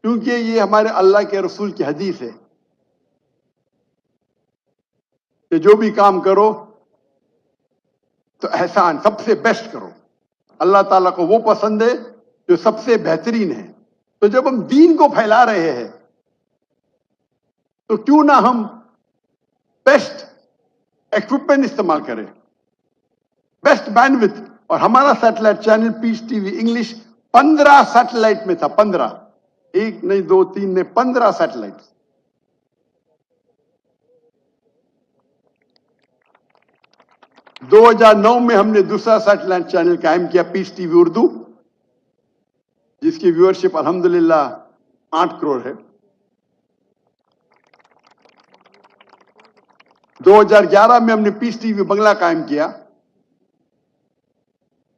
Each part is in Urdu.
کیونکہ یہ ہمارے اللہ کے رسول کی حدیث ہے کہ جو بھی کام کرو تو احسان سب سے بیسٹ کرو. اللہ تعالیٰ کو وہ پسند ہے جو سب سے بہترین ہے. تو جب ہم دین کو پھیلا رہے ہیں تو کیوں نہ ہم بیسٹ ایکوپمنٹ استعمال کریں, بیسٹ بینڈ وتھ. اور ہمارا satellite channel Peace T V English 15 satellite میں تھا. 15, ایک نہیں 2 3 نہیں 15 سیٹلائٹ. 2009 میں ہم نے دوسرا سیٹلائٹ چینل قائم کیا پیس ٹی وی اردو, جس کی ویورشپ الحمدللہ 8 کروڑ ہے. 2011 میں ہم نے پیس ٹی وی بنگلہ قائم کیا,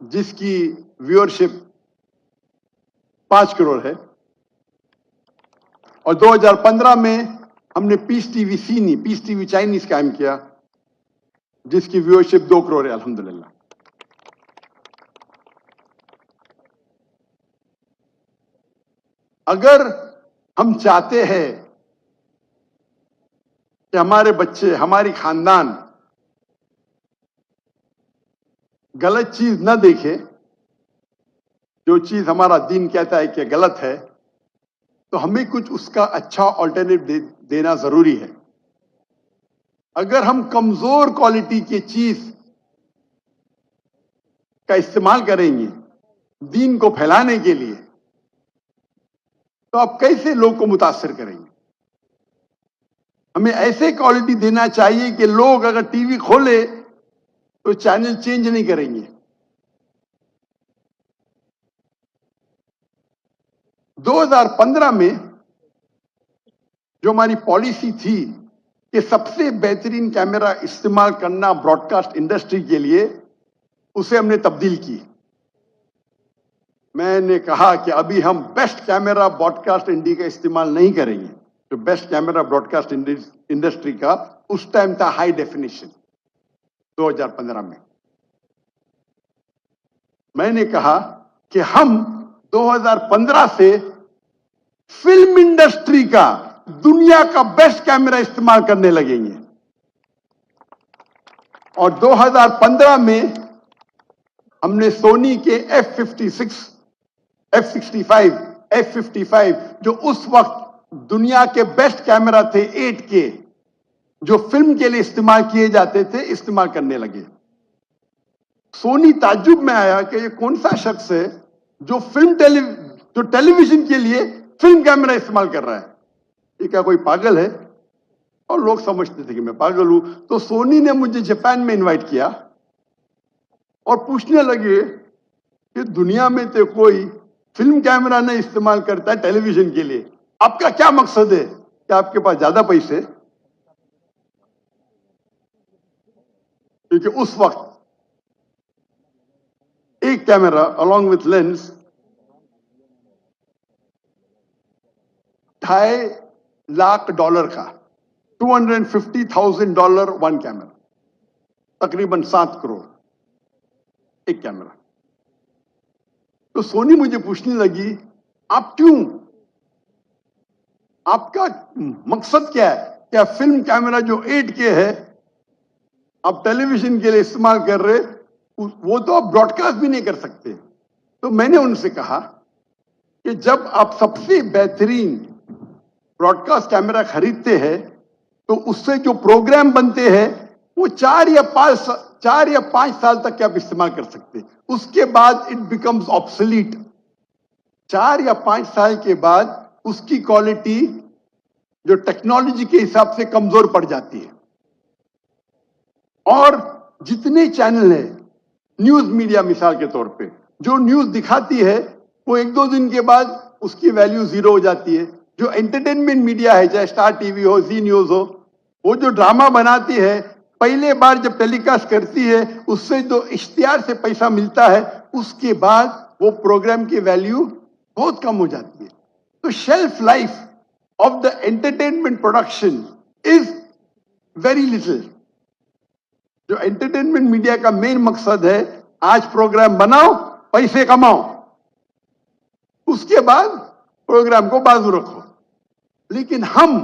جس کی ویورشپ 5 کروڑ ہے. اور 2015 میں ہم نے پیس ٹی وی سینی, پیس ٹی وی چائنیز قائم کیا, جس کی ویورشپ 2 کروڑ ہے الحمدللہ. اگر ہم چاہتے ہیں کہ ہمارے بچے, ہماری خاندان غلط چیز نہ دیکھے, جو چیز ہمارا دین کہتا ہے کہ غلط ہے, تو ہمیں کچھ اس کا اچھا آلٹرنیٹ دینا ضروری ہے. اگر ہم کمزور کوالٹی کی چیز کا استعمال کریں گے دین کو پھیلانے کے لیے, تو آپ کیسے لوگ کو متاثر کریں گے؟ ہمیں ایسے کوالٹی دینا چاہیے کہ لوگ اگر ٹی وی کھولے تو چینل چینج نہیں کریں گے. 2015 میں جو ہماری پالیسی تھی کہ سب سے بہترین کیمرہ استعمال کرنا براڈ کاسٹ انڈسٹری کے لیے, اسے ہم نے تبدیل کی. میں نے کہا کہ ابھی ہم best camera broadcast India کا استعمال نہیں کریں گے. جو best camera broadcast industry کا اس ٹائم تھا ہائی ڈیفینیشن 2015 میں. میں نے کہا کہ ہم 2015 سے فلم انڈسٹری کا, دنیا کا بیسٹ کیمرہ استعمال کرنے لگیں گے. اور 2015 میں ہم نے سونی کے F56, F65, F55 جو اس وقت دنیا کے بیسٹ کیمرہ تھے 8K, جو فلم کے لیے استعمال کیے جاتے تھے, استعمال کرنے لگے. سونی تعجب میں آیا کہ یہ کون سا شخص ہے جو ٹیلی ویژن کے لیے فلم کیمرہ استعمال کر رہا ہے, یہ کیا کوئی پاگل ہے؟ اور لوگ سمجھتے تھے کہ میں پاگل ہوں. تو سونی نے مجھے جاپان میں انوائٹ کیا اور پوچھنے لگے کہ دنیا میں تو کوئی فلم کیمرہ نہیں استعمال کرتا ہے ٹیلی ویژن کے لیے, آپ کا کیا مقصد ہے؟ کہ آپ کے پاس زیادہ پیسے؟ کیونکہ اس وقت ایک camera along with lens $2.5 lakh کا, $250,000 ون کیمرہ, تقریباً 7 کروڑ ایک کیمرہ. تو سونی مجھے پوچھنے لگی آپ کیوں, آپ کا مقصد کیا ہے؟ کیا فلم کیمرہ جو 8K ہے آپ ٹیلی ویژن کے لیے استعمال کر رہے, وہ تو آپ براڈ کاسٹ بھی نہیں کر سکتے. تو میں نے ان سے کہا کہ جب آپ سب سے بہترین براڈ کاسٹ کیمرہ خریدتے ہیں تو اس سے جو پروگرام بنتے ہیں وہ 4 یا 5 سال تک آپ استعمال کر سکتے, اس کے بعد اٹ بیکمز obsolete. 4 یا 5 سال کے بعد اس کی کوالٹی جو ٹیکنالوجی کے حساب سے کمزور پڑ جاتی ہے. اور جتنے چینل ہیں, نیوز میڈیا مثال کے طور پہ, جو نیوز دکھاتی ہے وہ 1-2 دن کے بعد اس کی ویلیو 0 ہو جاتی ہے. جو انٹرٹینمنٹ میڈیا ہے, چاہے اسٹار ٹی وی ہو, زی نیوز ہو, وہ جو ڈرامہ بناتی ہے پہلے بار جب ٹیلی کاسٹ کرتی ہے اس سے جو اشتہار سے پیسہ ملتا ہے, اس کے بعد وہ پروگرام کی ویلیو بہت کم ہو جاتی ہے. تو shelf life of the entertainment production is very little. جو انٹرٹینمنٹ میڈیا کا مین مقصد ہے آج پروگرام بناؤ, پیسے کماؤ, اس کے بعد پروگرام کو بازو رکھو. لیکن ہم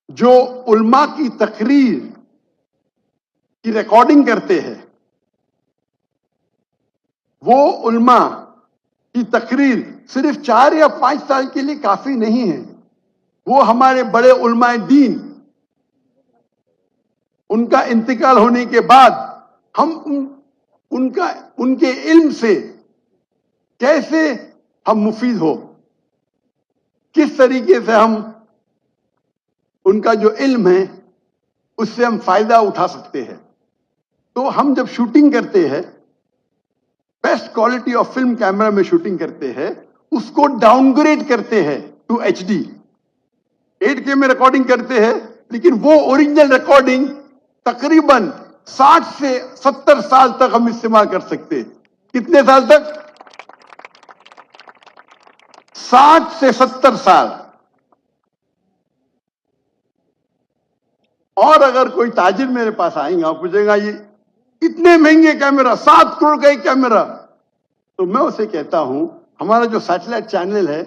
جو علماء کی تقریر کی ریکارڈنگ کرتے ہیں، وہ علماء کی تقریر صرف 4 یا 5 سال کے لیے کافی نہیں ہے. وہ ہمارے بڑے علماء دین، ان کا انتقال ہونے کے بعد ہم ان کے علم سے کیسے ہم مفید ہو، کس طریقے سے ہم ان کا جو علم ہے اس سے ہم فائدہ اٹھا سکتے ہیں. تو ہم جب شوٹنگ کرتے ہیں، best quality of film camera میں شوٹنگ کرتے ہیں، اس کو ڈاؤن گریڈ کرتے ہیں ٹو HD. 8K میں ریکارڈنگ کرتے ہیں، لیکن وہ اوریجنل ریکارڈنگ تقریباً 60 سے 70 سال تک ہم استعمال کر سکتے ہیں. کتنے سال تک؟ 60 سے 70 سال. اور اگر کوئی تاجر میرے پاس آئیں گا، پوچھے گا یہ اتنے مہنگے کیمرہ، 7 کروڑ کا ایک کیمرہ، تو میں اسے کہتا ہوں ہمارا جو سیٹلائٹ چینل ہے،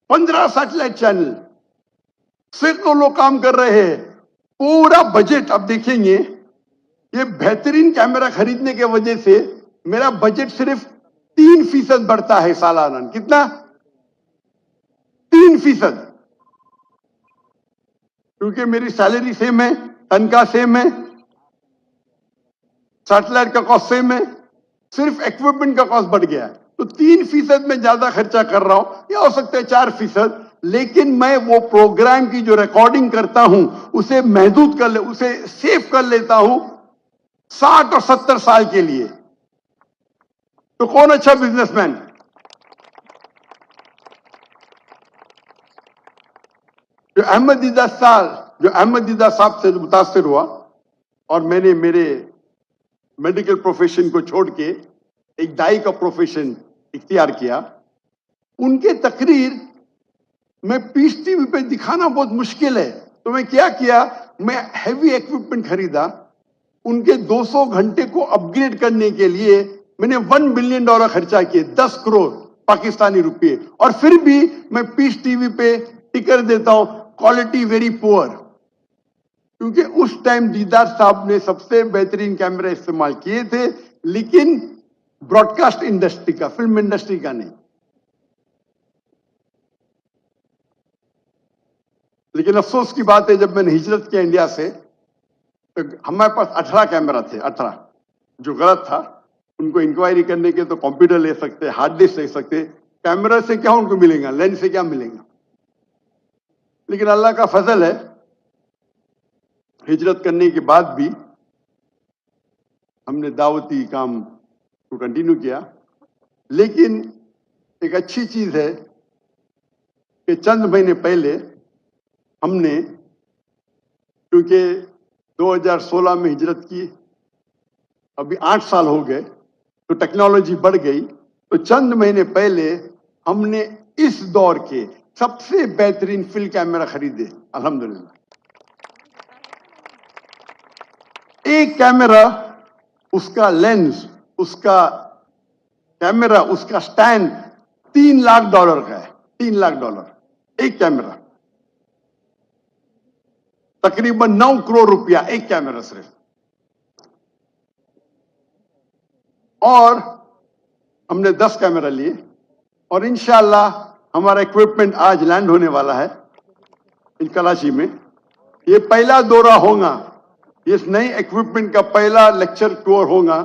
15 سیٹلائٹ چینل، سینکڑوں لوگ کام کر رہے ہیں. پورا بجٹ اب دیکھیں گے، یہ بہترین کیمرہ خریدنے کی وجہ سے میرا بجٹ صرف 3% بڑھتا ہے سالانہ. کتنا؟ 3%. کیونکہ میری سیلری سیم ہے، تنخواہ سیم ہے، سیٹلائٹ کا کاسٹ سیم ہے، صرف ایکوپمنٹ کا کاسٹ بڑھ گیا ہے. تو 3% میں زیادہ خرچہ کر رہا ہوں، یا ہو سکتا ہے 4%، لیکن میں وہ پروگرام کی جو ریکارڈنگ کرتا ہوں اسے محدود کر اسے سیو کر لیتا ہوں 60 اور 70 سال کے لیے. تو کون اچھا بزنس مین؟ جو احمد دیدہ صاحب سے متاثر ہوا اور میں نے میرے میڈیکل پروفیشن کو چھوڑ کے ایک دائی کا پروفیشن اختیار کیا، ان کے تقریر میں پیس ٹی وی پہ دکھانا بہت مشکل ہے. تو میں کیا میں ہیوی ایکوپمنٹ خریدا. ان کے 200 گھنٹے کو اپ گریڈ کرنے کے لیے میں نے $1 بلین خرچہ کیے، 10 کروڑ پاکستانی روپے. اور پھر بھی میں پیس ٹی وی پہ ٹکر دیتا ہوں کوالٹی ویری پور. کیونکہ اس ٹائم دیدار صاحب نے سب سے بہترین کیمرے استعمال کیے تھے، لیکن براڈ کاسٹ انڈسٹری کا، فلم انڈسٹری کا نہیں. لیکن افسوس کی بات ہے، جب میں نے ہجرت کیا انڈیا سے، تو ہمارے پاس 18 کیمرہ تھے. 18 جو غلط تھا. ان کو انکوائری کرنے کے تو کمپیوٹر لے سکتے، ہارڈ ڈسک لے سکتے، کیمرہ سے کیا ان کو ملے گا، لینس سے کیا ملے گا. لیکن اللہ کا فضل ہے، ہجرت کرنے کے بعد بھی ہم نے دعوتی کام کو کنٹینیو کیا. لیکن ایک اچھی چیز ہے کہ چند مہینے پہلے ہم نے، کیونکہ 2016 میں ہجرت کی، ابھی 8 سال ہو گئے، تو ٹیکنالوجی بڑھ گئی. تو چند مہینے پہلے ہم نے اس دور کے سب سے بہترین فلم کیمرہ خریدے الحمدللہ. ایک کیمرہ، اس کا لینس، اس کا کیمرہ، اس کا سٹینڈ $3 لاکھ کا ہے. $3 لاکھ ایک کیمرہ. تقریباً 9 کروڑ روپیہ ایک کیمرہ صرف. اور ہم نے 10 کیمرہ لیے، اور انشاءاللہ ہمارا اکوپمنٹ آج لینڈ ہونے والا ہے کراچی میں. یہ پہلا دورہ ہوگا، اس نئے اکوپمنٹ کا پہلا لیکچر ٹور ہوگا،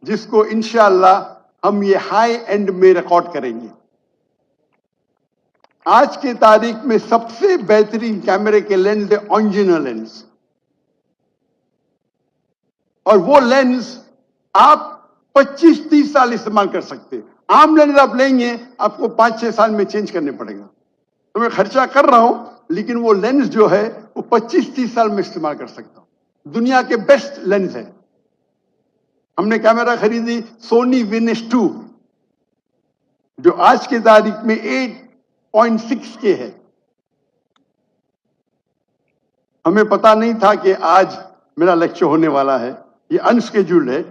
جس کو انشاءاللہ ہم یہ ہائی اینڈ میں ریکارڈ کریں گے. آج کے تاریخ میں سب سے بہترین کیمرے کے لینس ہے اونجینا لینس. اور وہ لینس آپ 25-30 سال استعمال کر سکتے. عام لینس آپ لیں گے، آپ کو 5-6 سال میں چینج کرنے پڑے گا. تو میں خرچہ کر رہا ہوں، لیکن وہ لینس جو ہے وہ 25-30 سال میں استعمال کر سکتا ہوں. دنیا کے بیسٹ لینس ہے. ہم نے کیمرہ خریدی سونی وینس 2، جو آج کے تاریخ میں 8.6 کے ہے. ہمیں پتا نہیں تھا کہ آج میرا لیکچر ہونے والا ہے. یہ انسکیجولڈ ہے.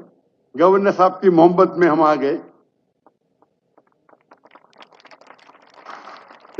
گورنر صاحب کی محبت میں ہم آ گئے.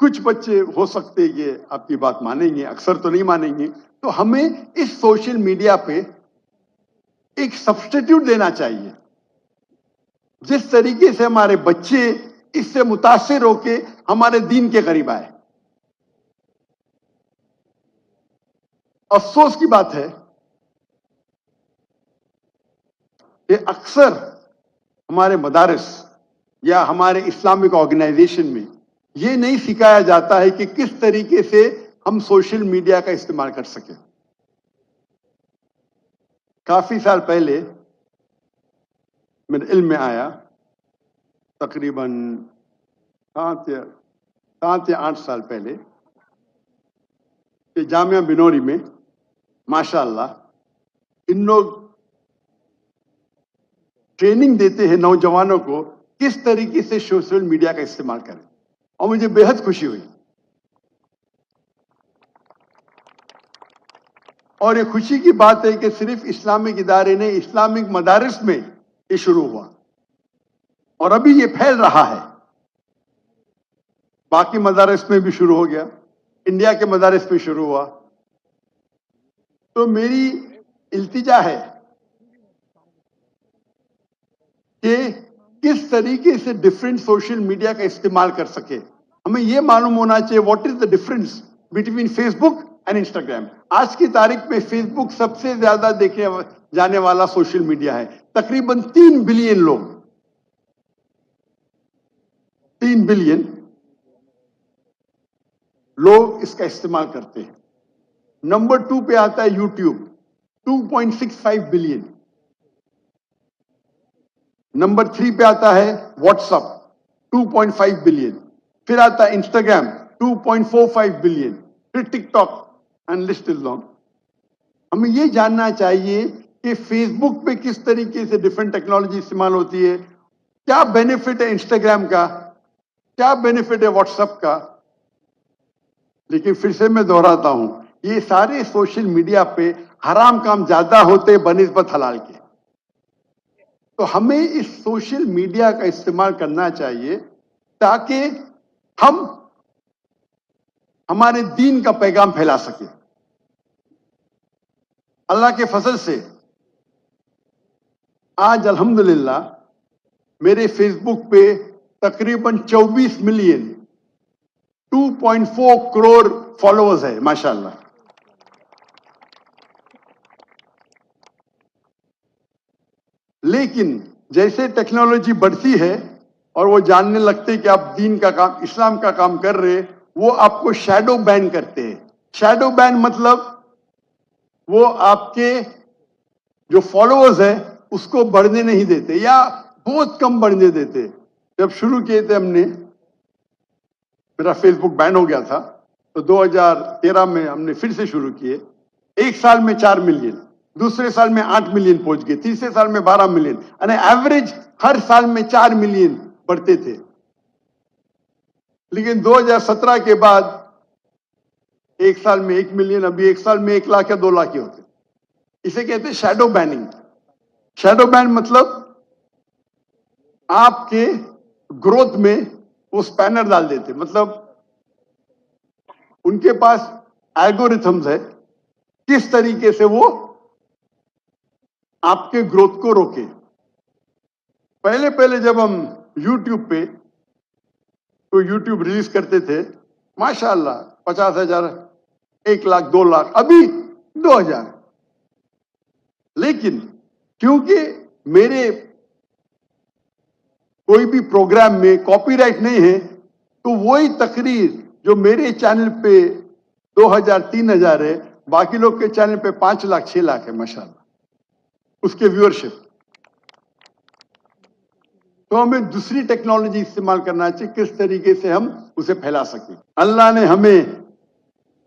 کچھ بچے ہو سکتے یہ آپ کی بات مانیں گے، اکثر تو نہیں مانیں گے. تو ہمیں اس سوشل میڈیا پہ ایک سبسٹیٹیوٹ دینا چاہیے جس طریقے سے ہمارے بچے اس سے متاثر ہو کے ہمارے دین کے قریب آئے. افسوس کی بات ہے کہ اکثر ہمارے مدارس یا ہمارے اسلامک آرگنائزیشن میں یہ نہیں سکھایا جاتا ہے کہ کس طریقے سے ہم سوشل میڈیا کا استعمال کر سکیں. کافی سال پہلے میرے علم میں آیا، تقریباً 7 یا 8 سال پہلے، کہ جامعہ بنوری میں ماشاء اللہ ان لوگ ٹریننگ دیتے ہیں نوجوانوں کو کس طریقے سے سوشل میڈیا کا استعمال کریں، اور مجھے بے حد خوشی ہوئی. اور یہ خوشی کی بات ہے کہ صرف اسلامک ادارے نے، اسلامک مدارس میں یہ شروع ہوا اور ابھی یہ پھیل رہا ہے. باقی مدارس میں بھی شروع ہو گیا، انڈیا کے مدارس میں شروع ہوا. تو میری التجا ہے کہ کس طریقے سے ڈفرینٹ سوشل میڈیا کا استعمال کر سکے. ہمیں یہ معلوم ہونا چاہیے what is the difference between Facebook and Instagram. آج کی تاریخ میں فیس بک سب سے زیادہ دیکھے جانے والا سوشل میڈیا ہے. تقریباً 3 بلین لوگ، 3 بلین لوگ اس کا استعمال کرتے ہیں. نمبر 2 پہ آتا ہے یوٹیوب، 2.65 بلین. نمبر 3 پہ آتا ہے واٹس ایپ، 2.5 بلین. پھر آتا ہے انسٹاگرام، 2.45 بلین. پھر TikTok, and list is long. ہمیں یہ جاننا چاہیے کہ فیس بک پہ کس طریقے سے ڈفرینٹ ٹیکنالوجی استعمال ہوتی ہے، کیا بینیفٹ ہے انسٹاگرام کا، کیا بینیفٹ ہے واٹس ایپ کا. لیکن پھر سے میں دہراتا ہوں، یہ سارے سوشل میڈیا پہ حرام کام زیادہ ہوتے بنسبت حلال کے. تو ہمیں اس سوشل میڈیا کا استعمال کرنا چاہیے تاکہ ہم ہمارے دین کا پیغام پھیلا سکیں. اللہ کے فضل سے آج الحمدللہ میرے فیس بک پہ تقریباً 24 ملین 2.4 کروڑ فالوورز ہے ماشاءاللہ. لیکن جیسے ٹیکنالوجی بڑھتی ہے اور وہ جاننے لگتے کہ آپ دین کا کام، اسلام کا کام کر رہے، وہ آپ کو شیڈو بین کرتے ہیں. شیڈو بین مطلب وہ آپ کے جو فالوورز ہیں اس کو بڑھنے نہیں دیتے یا بہت کم بڑھنے دیتے. جب شروع کیے تھے ہم نے، میرا فیس بک بین ہو گیا تھا، تو 2013 میں ہم نے پھر سے شروع کیے. ایک سال میں 4 ملین، دوسرے سال میں 8 ملین پہنچ گئے، تیسرے سال میں 12 ملین، یعنی ایوریج ہر سال میں 4 ملین بڑھتے تھے. لیکن 2017 کے بعد ایک سال میں 1 ملین، ابھی ایک سال میں 1 لاکھ یا 2 لاکھ ہی ہوتے. اسے کہتے ہیں شیڈو بیننگ. شیڈو بین مطلب آپ کے گروتھ میں وہ سپینر ڈال دیتے، مطلب ان کے پاس الگورتھمز ہے کس طریقے سے وہ آپ کے گروتھ کو روکے. پہلے جب ہم یوٹیوب پہ تو یوٹیوب ریلیز کرتے تھے ماشاءاللہ 50,000، 1 لاکھ، 2 لاکھ، ابھی 2,000. لیکن کیونکہ میرے کوئی بھی پروگرام میں کاپی رائٹ نہیں ہے تو وہی تقریر جو میرے چینل پہ 2,000 3,000 ہے، باقی لوگ کے چینل پہ 5 لاکھ 6 لاکھ ہے ماشاءاللہ اس کے ویورشپ. تو ہمیں دوسری ٹیکنالوجی استعمال کرنا چاہیے کس طریقے سے ہم اسے پھیلا سکیں. اللہ نے ہمیں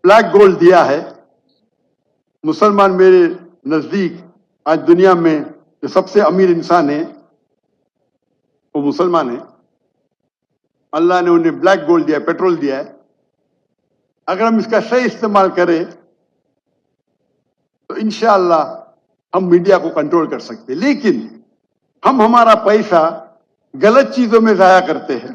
بلیک گولڈ دیا ہے. مسلمان میرے نزدیک آج دنیا میں جو سب سے امیر انسان ہے وہ مسلمان ہے. اللہ نے انہیں بلیک گولڈ دیا ہے، پیٹرول دیا ہے. اگر ہم اس کا صحیح استعمال کریں تو انشاءاللہ ہم میڈیا کو کنٹرول کر سکتے. لیکن ہم ہمارا پیسہ غلط چیزوں میں ضائع کرتے ہیں.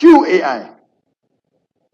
QAI।